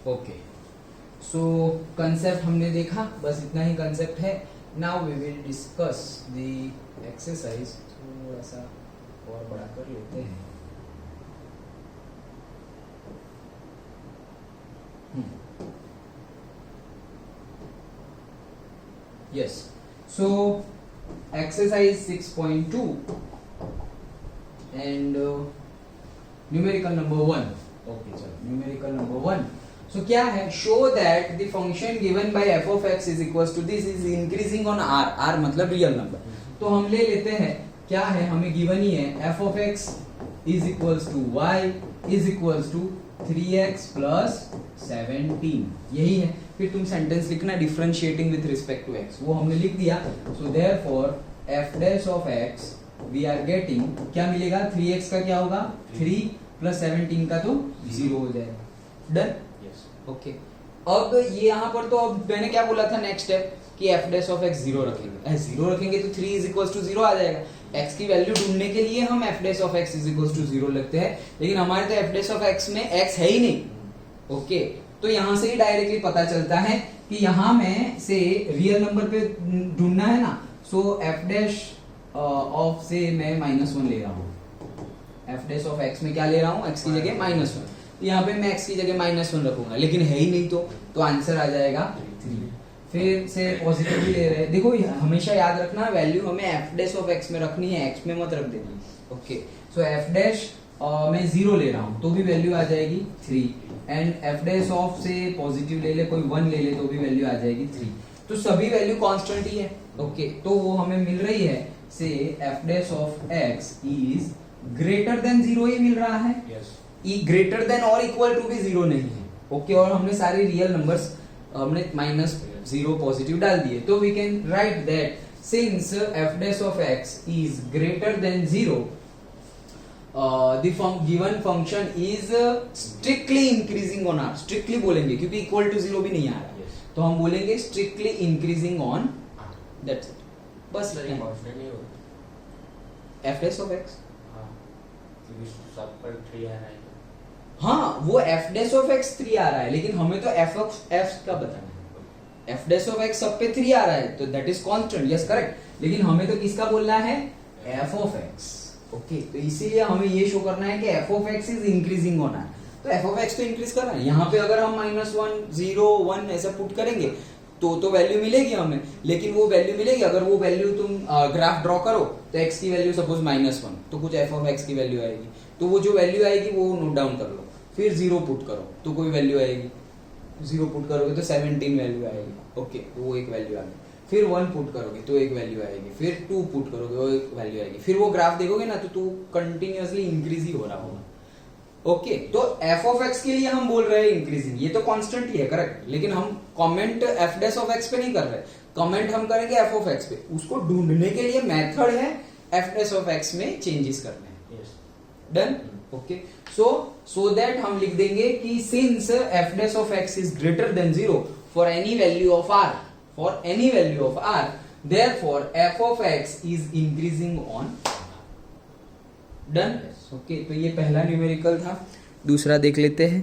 Okay, सो concept हमने देखा, बस इतना ही कंसेप्ट है. Now we will discuss the exercise. थोड़ा सा और बड़ा कर लेते हैं. Yes, so exercise 6.2 and numerical number 1. Okay, चलो न्यूमेरिकल नंबर 1. सो क्या है? Show that the function given by F of X is equals to this is increasing on R. R मतलब रियल नंबर. तो हम ले लेते हैं, क्या है, हमें गिवन ही है F of X is equals to Y is equals to 3x plus 17. यही है. फिर तुम सेंटेंस लिखना differentiating with respect to x. वो हमने लिख दिया. So therefore F dash of x we are getting, क्या मिलेगा? 3x का क्या होगा? 3 प्लस 17 का तो 0 हो जाएगा. डन. ओके, अब ये यहाँ पर तो अब मैंने क्या बोला था नेक्स्ट स्टेप कि एफ डैश ऑफ एक्स 0 रखेंगे. 0 रखेंगे तो 3 इज इक्वल्स टू 0 आ जाएगा. x की वैल्यू ढूंढने के लिए हम F dash of X is equals to 0 लगते हैं, लेकिन हमारे तो एफ डैश ऑफ एक्स में x है ही नहीं. ओके, तो यहाँ से ही डायरेक्टली पता चलता है कि यहाँ में से रियल नंबर पे ढूंढना है ना. सो एफ डैश ऑफ से मैं -1 ले रहा हूँ. एफ डैश ऑफ एक्स में क्या ले रहा हूँ? x की जगह -1. यहाँ पे मैं x की जगह -1 रखूंगा, लेकिन है ही नहीं तो आंसर आ जाएगा 3. फिर से पॉजिटिव भी ले रहे हैं. देखो हमेशा याद रखना वैल्यू हमें एफ डैश ऑफ एक्स में रखनी है, x में मत रख देना. ओके, सो एफ डैश मैं 0 ले रहा हूँ तो भी वैल्यू आ जाएगी 3. एंड एफ डैश ऑफ से पॉजिटिव ले ले, कोई 1 ले ले तो भी वैल्यू आ जाएगी 3. तो सभी वैल्यू कांस्टेंट ही है. ओके, तो वो हमें मिल रही है से F dash of X is greater than 0 ही मिल रहा है. ग्रेटर देन और इक्वल टू भी 0 नहीं है. ओके, और हमने सारे रियल नंबर्स हमने -0 पॉजिटिव डाल दिए. तो we can write that since F dash of X is greater than 0 the given function is strictly increasing on R. Strictly बोलेंगे क्योंकि इक्वल टू 0 भी नहीं आ रहा. तो हम बोलेंगे strictly increasing on. That's it. बस एफ डैश ऑफ एक्स सब पर 3 आ रहा है. हाँ, वो एफ डैश ऑफ एक्स 3 आ रहा है, लेकिन हमें तो एफ ऑफ एक्स का बताना है. एफ डैश ऑफ एक्स सब पे 3 आ रहा है तो that is constant. Yes, correct. लेकिन हमें तो किसका बोलना है? F of x. ओके, तो इसीलिए हमें ये शो करना है कि F of X is increasing on R. तो एफ ऑफ एक्स तो इंक्रीज कर रहा है. यहाँ पे अगर हम -1 0 1 ऐसा पुट करेंगे तो वैल्यू मिलेगी हमें. लेकिन वो वैल्यू मिलेगी अगर वो वैल्यू तुम ग्राफ ड्रॉ करो तो x की वैल्यू सपोज -1 तो कुछ f ऑफ x की वैल्यू आएगी. तो वो जो वैल्यू आएगी वो नोट डाउन कर लो. फिर 0 पुट करो तो कोई वैल्यू आएगी. 0 पुट करोगे तो 17 वैल्यू आएगी. ओके, तो वो एक वैल्यू आ गई. फिर 1 पुट करोगे तो एक वैल्यू आएगी. फिर 2 पुट करोगे वो एक वैल्यू आएगी. फिर वो ग्राफ देखोगे ना तो कंटिन्यूअसली इंक्रीज ही हो रहा होगा. ओके, तो एफ ऑफ एक्स के लिए हम बोल रहे हैं इंक्रीजिंग. ये तो कांस्टेंट ही है, करेक्ट. लेकिन हम comment F dash of x पे नहीं कर रहे. कमेंट हम करेंगे एफ ऑफ एक्स पे. उसको ढूंढने के लिए मेथड है एफ डैश ऑफ एक्स में चेंजेस करने हैं. डन. ओके, सो दैट हम लिख देंगे कि since F dash of X is greater than 0 for any value of R, therefore F of X is increasing on. Done. Okay, तो ये पहला न्यूमेरिकल था. दूसरा देख लेते हैं.